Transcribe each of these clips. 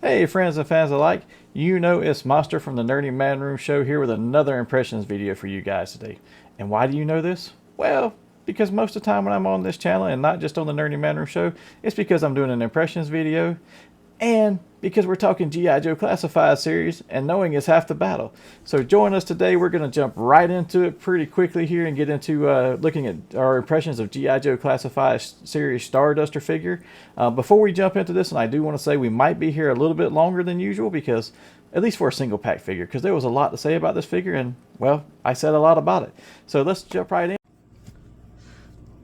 Hey friends and fans alike, you know it's Monster from the Nerdy Man Room Show here with another impressions video for you guys today. And why do you know this? Well, because most of the time when I'm on this channel and not just on the Nerdy Man Room Show, it's because I'm doing an impressions video and because we're talking G.I. Joe Classified series, and knowing is half the battle. So join us today. We're going to jump right into it pretty quickly here and get into looking at our impressions of G.I. Joe Classified series Starduster figure. Before we jump into this, and I do want to say we might be here a little bit longer than usual because, at least for a single pack figure, because there was a lot to say about this figure, and well, I said a lot about it. So let's jump right in.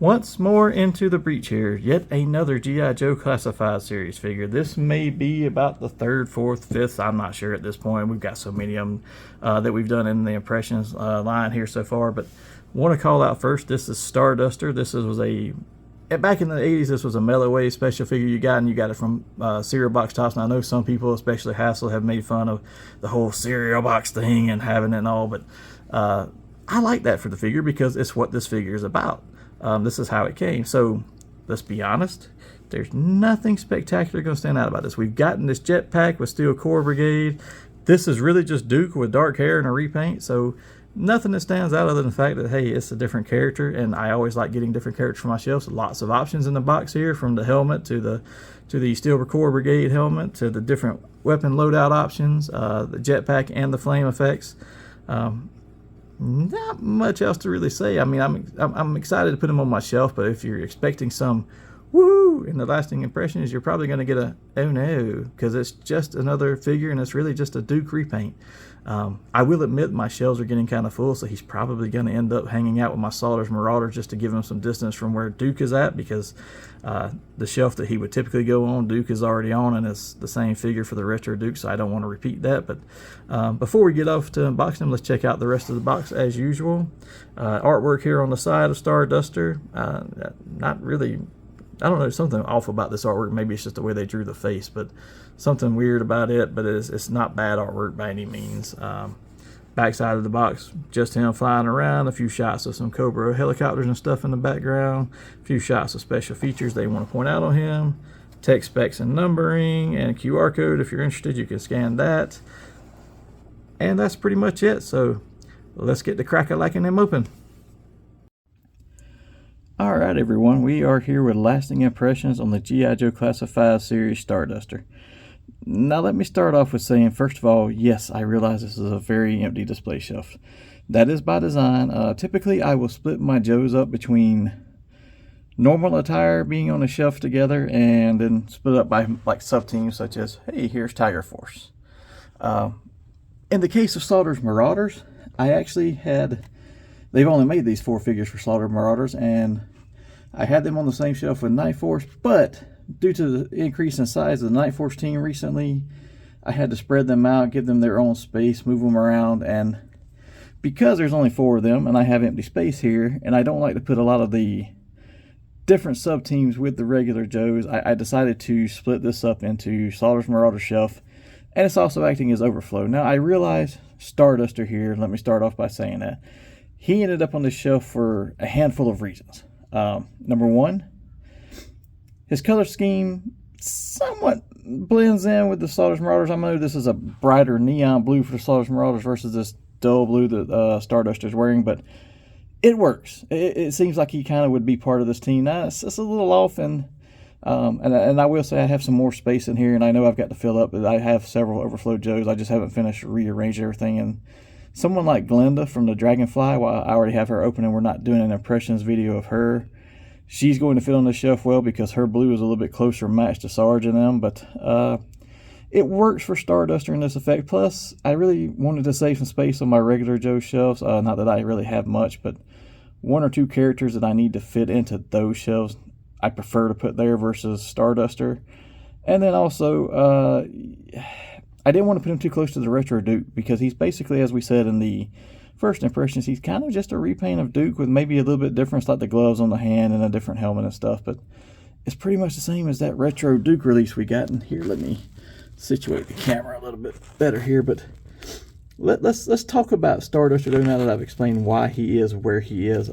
Once more into the breach here, yet another G.I. Joe Classified series figure. This may be about the third, fourth, fifth, I'm not sure at this point. We've got so many of them that we've done in the impressions line here so far, but want to call out first, this is Starduster. This was back in the 80s, this was a Mellow Wave special figure you got, and you got it from cereal box tops. And I know some people, especially Hassel, have made fun of the whole cereal box thing and having it and all, but I like that for the figure because it's what this figure is about. This is how it came. So let's be honest, there's nothing spectacular going to stand out about this. We've gotten this jetpack with Steel Core Brigade. This is really just Duke with dark hair and a repaint. So nothing that stands out other than the fact that, hey, it's a different character, and I always like getting different characters for my shelves. Lots of options in the box here, from the helmet to the Steel Core Brigade helmet to the different weapon loadout options, the jetpack and the flame effects. Not much else to really say. I mean, I'm excited to put them on my shelf, but if you're expecting some woo in the lasting impressions, you're probably going to get a oh no, because it's just another figure and it's really just a Duke repaint. I will admit my shelves are getting kind of full, so he's probably going to end up hanging out with my Starduster Marauder just to give him some distance from where Duke is at, because the shelf that he would typically go on, Duke is already on, and it's the same figure for the Retro Duke, so I don't want to repeat that. But before we get off to unboxing him, let's check out the rest of the box as usual. Artwork here on the side of Starduster. Not really, I don't know, something off about this artwork. Maybe it's just the way they drew the face, but something weird about it, but it's not bad artwork by any means. Back side of the box, just him flying around, a few shots of some Cobra helicopters and stuff in the background, a few shots of special features they want to point out on him, tech specs and numbering, and a QR code. If you're interested, you can scan that. And that's pretty much it, so let's get to crack-a-lacking them open. Alright everyone, we are here with lasting impressions on the G.I. Joe Classified series Starduster. Now let me start off with saying, first of all, yes, I realize this is a very empty display shelf. That is by design. Typically I will split my Joes up between normal attire being on a shelf together and then split up by like sub-teams such as, hey, here's Tiger Force. In the case of Slaughter's Marauders, I actually they've only made these 4 figures for Slaughter Marauders, and I had them on the same shelf with Night Force, but due to the increase in size of the Night Force team recently, I had to spread them out, give them their own space, move them around, and because there's only 4 of them and I have empty space here, and I don't like to put a lot of the different sub-teams with the regular Joes, I decided to split this up into Slaughter's Marauder shelf, and it's also acting as overflow. Now I realize Starduster here, let me start off by saying that he ended up on this shelf for a handful of reasons. Number one, his color scheme somewhat blends in with the Slaughter's Marauders. I know this is a brighter neon blue for the Slaughter's Marauders versus this dull blue that Starduster is wearing, but it works. It seems like he kind of would be part of this team. Now, it's a little off, and I will say I have some more space in here, and I know I've got to fill up, but I have several overflow Joes. I just haven't finished rearranging everything, and someone like Glenda from the Dragonfly, while I already have her open and we're not doing an impressions video of her, she's going to fit on the shelf well because her blue is a little bit closer matched to Sarge and them, but it works for Starduster in this effect. Plus, I really wanted to save some space on my regular Joe shelves. Not that I really have much, but 1 or 2 characters that I need to fit into those shelves, I prefer to put there versus Starduster. And then also, I didn't want to put him too close to the Retro Duke because he's basically, as we said in the first impressions, he's kind of just a repaint of Duke with maybe a little bit difference, like the gloves on the hand and a different helmet and stuff, but it's pretty much the same as that Retro Duke release we got. And here, let me situate the camera a little bit better here, but let's talk about Starduster though, now that I've explained why he is where he is.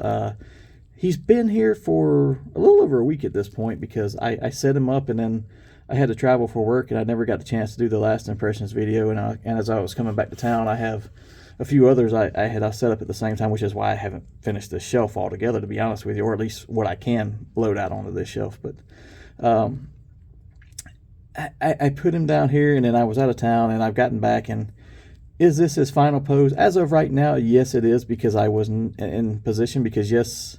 he's been here for a little over a week at this point because I set him up and then I had to travel for work and I never got the chance to do the last impressions video. And as I was coming back to town, I have a few others I had set up at the same time, which is why I haven't finished the shelf altogether, to be honest with you, or at least what I can load out onto this shelf. But I put him down here and then I was out of town and I've gotten back. And is this his final pose? As of right now, yes, it is, because I wasn't in position, because yes,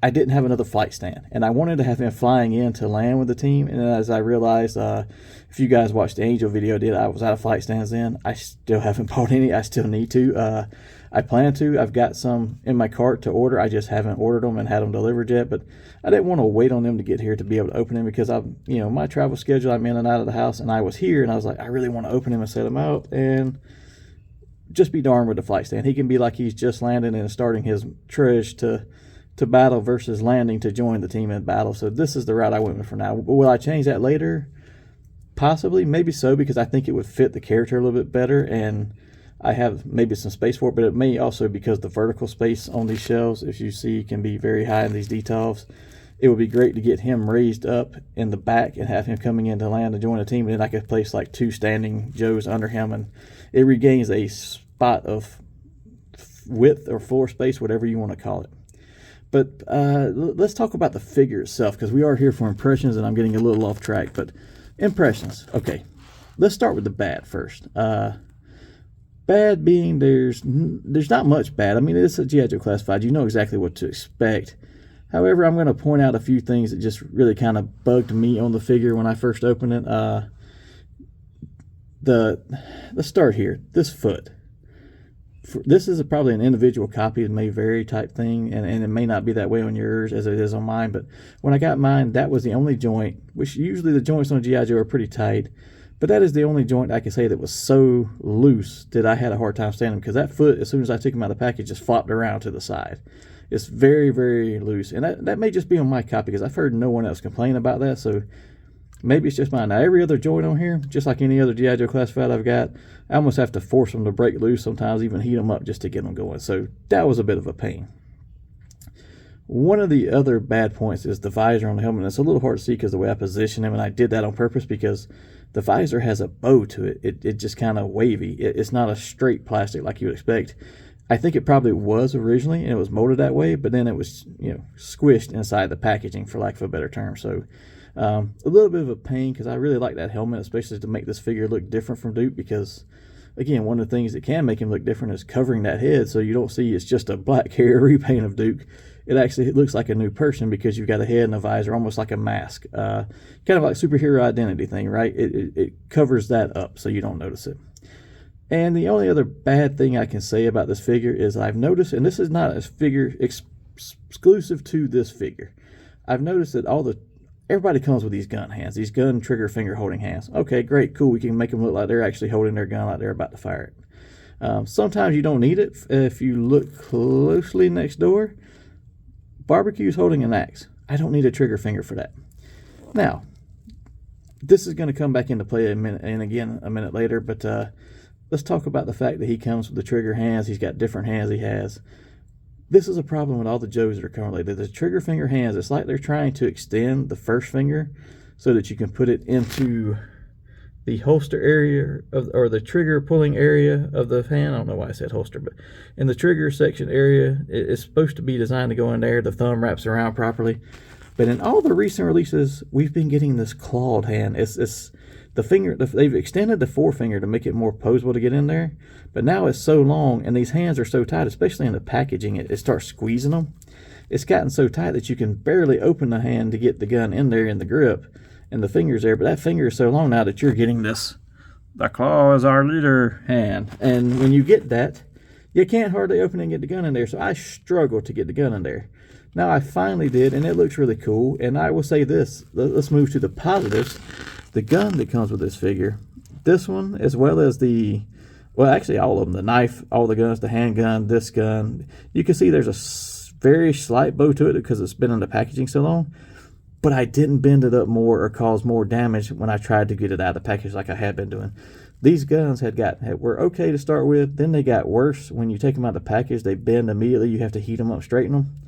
I didn't have another flight stand, and I wanted to have him flying in to land with the team. And as I realized, if you guys watched the Angel video I was out of flight stands then. I still haven't bought any. I still need to. I plan to. I've got some in my cart to order. I just haven't ordered them and had them delivered yet. But I didn't want to wait on them to get here to be able to open them, because my travel schedule, I'm in and out of the house, and I was here, and I was like, I really want to open them and set them out, and just be darned with the flight stand. He can be like he's just landing and starting his trudge to battle versus landing to join the team in battle. So this is the route I went with for now. Will I change that later? Possibly, maybe so, because I think it would fit the character a little bit better, and I have maybe some space for it. But it may also, because the vertical space on these shelves, if you see, can be very high in these details. It would be great to get him raised up in the back and have him coming in to land to join the team, and then I could place like 2 standing Joes under him, and it regains a spot of width or floor space, whatever you want to call it. But let's talk about the figure itself, because we are here for impressions and I'm getting a little off track. But impressions, okay, let's start with the bad first. Bad being there's not much bad. I mean, it's a G.I. Joe Classified. You know exactly what to expect. However, I'm going to point out a few things that just really kind of bugged me on the figure when I first opened it. Let's start here. This foot. This is probably an individual copy. It may vary type thing, and it may not be that way on yours as it is on mine. But when I got mine, that was the only joint, which usually the joints on G.I. Joe are pretty tight. But that is the only joint I can say that was so loose that I had a hard time standing, because that foot, as soon as I took him out of the package, just flopped around to the side. It's very, very loose. And that may just be on my copy, because I've heard no one else complain about that. So maybe it's just mine. Now, every other joint on here, just like any other G.I. Joe Classified I've got, I almost have to force them to break loose sometimes, even heat them up just to get them going. So that was a bit of a pain. One of the other bad points is the visor on the helmet. It's a little hard to see because the way I position him, and I did that on purpose because the visor has a bow to it. It just kind of wavy. It's not a straight plastic like you would expect. I think it probably was originally, and it was molded that way, but then it was squished inside the packaging, for lack of a better term. So a little bit of a pain, because I really like that helmet, especially to make this figure look different from Duke, because again, one of the things that can make him look different is covering that head, so you don't see it's just a black hair repaint of Duke. It looks like a new person, because you've got a head and a visor, almost like a mask. Kind of like superhero identity thing, right? It covers that up so you don't notice it. And the only other bad thing I can say about this figure is I've noticed, and this is not a figure exclusive to this figure, I've noticed that everybody comes with these gun hands, these gun trigger finger holding hands. Okay, great, cool. We can make them look like they're actually holding their gun, like they're about to fire it. Sometimes you don't need it. If you look closely next door, Barbecue's holding an axe. I don't need a trigger finger for that. Now, this is going to come back into play a minute later, but let's talk about the fact that he comes with the trigger hands. He's got different hands he has. This is a problem with all the Joes that are currently. The trigger finger hands, it's like they're trying to extend the first finger so that you can put it into the holster area or the trigger pulling area of the hand. I don't know why I said holster, but in the trigger section area, it's supposed to be designed to go in there. The thumb wraps around properly. But in all the recent releases, we've been getting this clawed hand. It's the finger. They've extended the forefinger to make it more posable to get in there. But now it's so long, and these hands are so tight, especially in the packaging, it starts squeezing them. It's gotten so tight that you can barely open the hand to get the gun in there in the grip, and the finger's there. But that finger is so long now that you're getting this, the claw is our leader hand. And when you get that, you can't hardly open it and get the gun in there. So I struggle to get the gun in there. Now I finally did, and it looks really cool. And I will say this, let's move to the positives. The gun that comes with this figure, this one, as well as well, actually all of them, the knife, all the guns, the handgun, this gun, you can see there's a very slight bow to it because it's been in the packaging so long. But I didn't bend it up more or cause more damage when I tried to get it out of the package like I had been doing. These guns were okay to start with, then they got worse. When you take them out of the package, they bend immediately. You have to heat them up, straighten them.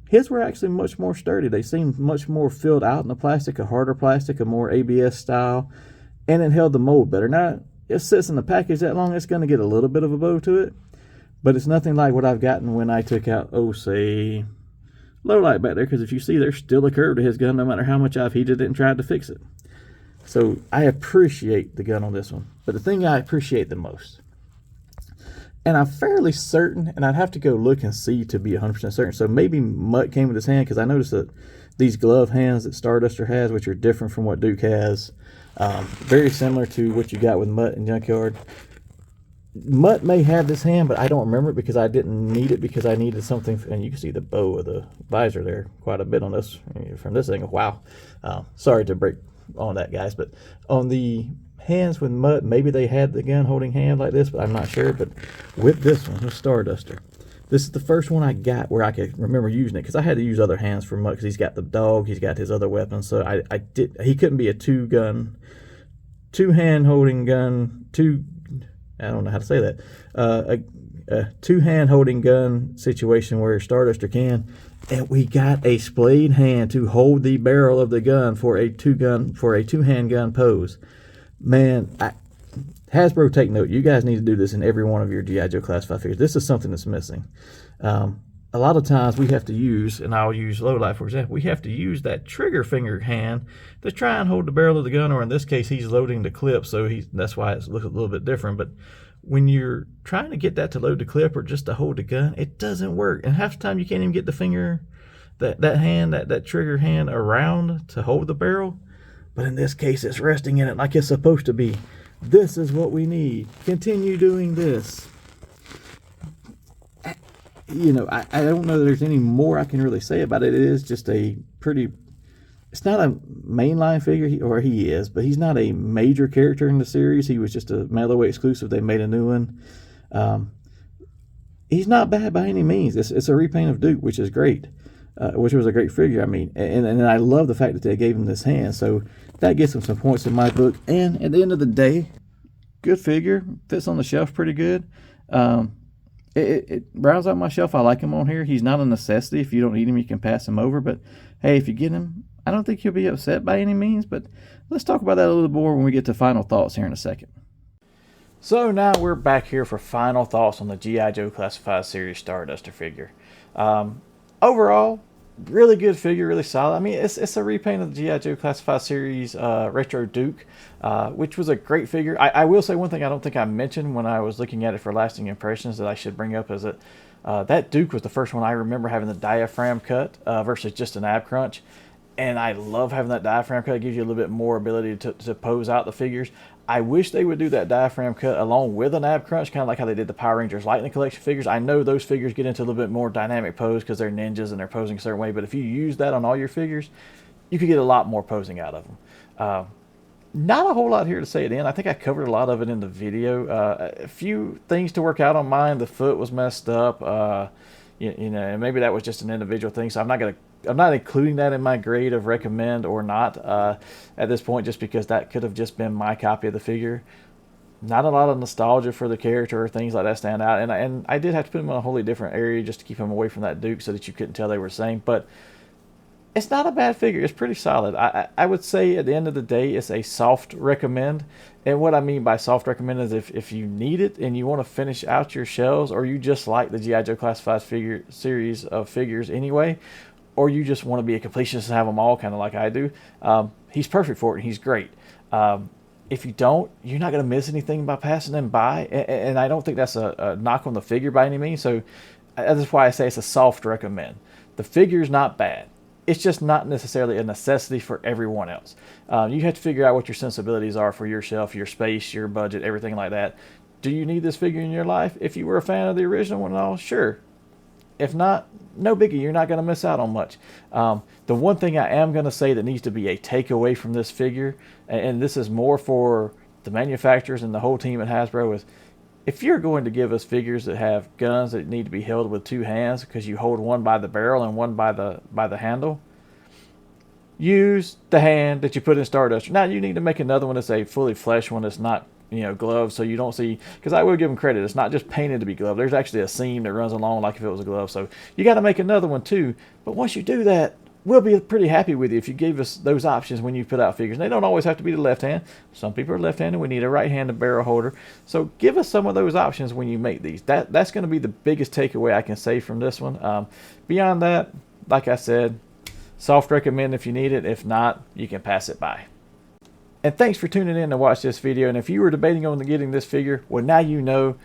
his were actually much more sturdy. They seemed much more filled out in the plastic, a harder plastic, a more ABS style, and it held the mold better. Now, it sits in the package that long, it's going to get a little bit of a bow to it, but it's nothing like what I've gotten when I took out, say, low light back there, because if you see, there's still a curve to his gun no matter how much I've heated it and tried to fix it. So I appreciate the gun on this one. But the thing I appreciate the most, and I'm fairly certain, and I'd have to go look and see to be 100% certain, so maybe Mutt came with his hand, because I noticed that these glove hands that Starduster has, which are different from what Duke has, very similar to what you got with Mutt and Junkyard. Mutt may have this hand, but I don't remember it because I didn't need it, because I needed something, and you can see the bow of the visor there quite a bit on this, from this angle. Wow. Sorry to break on that, guys, but on the hands with Mutt, maybe they had the gun holding hand like this, but I'm not sure. But with this one, with Starduster, this is the first one I got where I could remember using it, because I had to use other hands for Mutt because he's got the dog, he's got his other weapons, so he couldn't be a two hand holding gun, I don't know how to say that, a two hand holding gun situation where Starduster can. And we got a splayed hand to hold the barrel of the gun for a two hand gun pose. Man, Hasbro, take note. You guys need to do this in every one of your G.I. Joe Classified figures. This is something that's missing. A lot of times we have to use, and I'll use low light for example, we have to use that trigger finger hand to try and hold the barrel of the gun, or in this case he's loading the clip, so that's why it looks a little bit different. But when you're trying to get that to load the clip or just to hold the gun, it doesn't work. And half the time you can't even get the finger, that trigger hand around to hold the barrel. But in this case, it's resting in it like it's supposed to be. This is what we need. Continue doing this. You know, I don't know that there's any more I can really say about it. It is just a pretty... It's not a mainline figure, he is, but he's not a major character in the series. He was just a mail-away exclusive. They made a new one. He's not bad by any means. It's a repaint of Duke, which is great, which was a great figure, I mean. And I love the fact that they gave him this hand. So that gets him some points in my book. And at the end of the day, good figure. Fits on the shelf pretty good. It rounds out my shelf. I like him on here. He's not a necessity. If you don't need him, you can pass him over. But, hey, if you get him, I don't think he'll be upset by any means, but let's talk about that a little more when we get to final thoughts here in a second. So now we're back here for final thoughts on the G.I. Joe Classified Series Starduster figure. Overall, really good figure, really solid. I mean, it's a repaint of the G.I. Joe Classified Series Retro Duke, which was a great figure. I will say one thing I don't think I mentioned when I was looking at it for lasting impressions that I should bring up is that that Duke was the first one I remember having the diaphragm cut versus just an ab crunch. And I love having that diaphragm cut. It gives you a little bit more ability to pose out the figures. I wish they would do that diaphragm cut along with an ab crunch, kind of like how they did the Power Rangers Lightning Collection figures. I know those figures get into a little bit more dynamic pose because they're ninjas and they're posing a certain way. But if you use that on all your figures, you could get a lot more posing out of them. Not a whole lot here to say at the end. I think I covered a lot of it in the video. A few things to work out on mine. The foot was messed up. You know, and maybe that was just an individual thing. So I'm not including that in my grade of recommend or not at this point, just because that could have just been my copy of the figure. Not a lot of nostalgia for the character or things like that stand out, and I did have to put him in a wholly different area just to keep him away from that Duke so that you couldn't tell they were the same. But it's not a bad figure. It's pretty solid. I would say at the end of the day, it's a soft recommend. And what I mean by soft recommend is if you need it and you want to finish out your shelves, or you just like the G.I. Joe Classified figure series of figures anyway, or you just want to be a completionist and have them all kind of like I do, he's perfect for it and he's great. If you don't, you're not going to miss anything by passing them by. And I don't think that's a knock on the figure by any means. So that's why I say it's a soft recommend. The figure's not bad. It's just not necessarily a necessity for everyone else. You have to figure out what your sensibilities are for your shelf, your space, your budget, everything like that. Do you need this figure in your life? If you were a fan of the original one and all, sure. If not, no biggie. You're not going to miss out on much. The one thing I am going to say that needs to be a takeaway from this figure, and this is more for the manufacturers and the whole team at Hasbro, is if you're going to give us figures that have guns that need to be held with two hands because you hold one by the barrel and one by the handle, use the hand that you put in Starduster. Now you need to make another one that's a fully fleshed one that's not gloves, so you don't see, because I will give them credit, it's not just painted to be glove. There's actually a seam that runs along like if it was a glove. So you got to make another one too. But once you do that, we'll be pretty happy with you if you gave us those options when you put out figures. And they don't always have to be the left hand. Some people are left-handed. We need a right-handed barrel holder. So give us some of those options when you make these. That's going to be the biggest takeaway I can say from this one. Beyond that, like I said, soft recommend if you need it. If not, you can pass it by. And thanks for tuning in to watch this video. And if you were debating on getting this figure, well, now you know.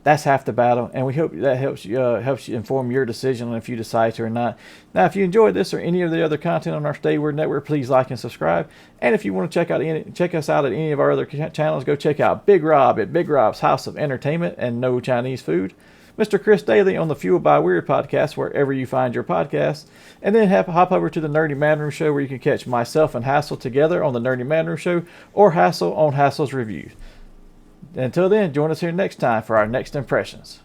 That's half the battle, and we hope that helps you inform your decision on if you decide to or not. Now, if you enjoyed this or any of the other content on our Stay Word Network, please like and subscribe. And if you want to check us out at any of our other channels, go check out Big Rob at Big Rob's House of Entertainment and No Chinese Food. Mr. Chris Daly on the Fueled by Weird podcast, wherever you find your podcasts. And then hop over to the Nerdy Man Room Show, where you can catch myself and Hassel together on the Nerdy Man Room Show, or Hassel on Hassel's Reviews. Until then, join us here next time for our next impressions.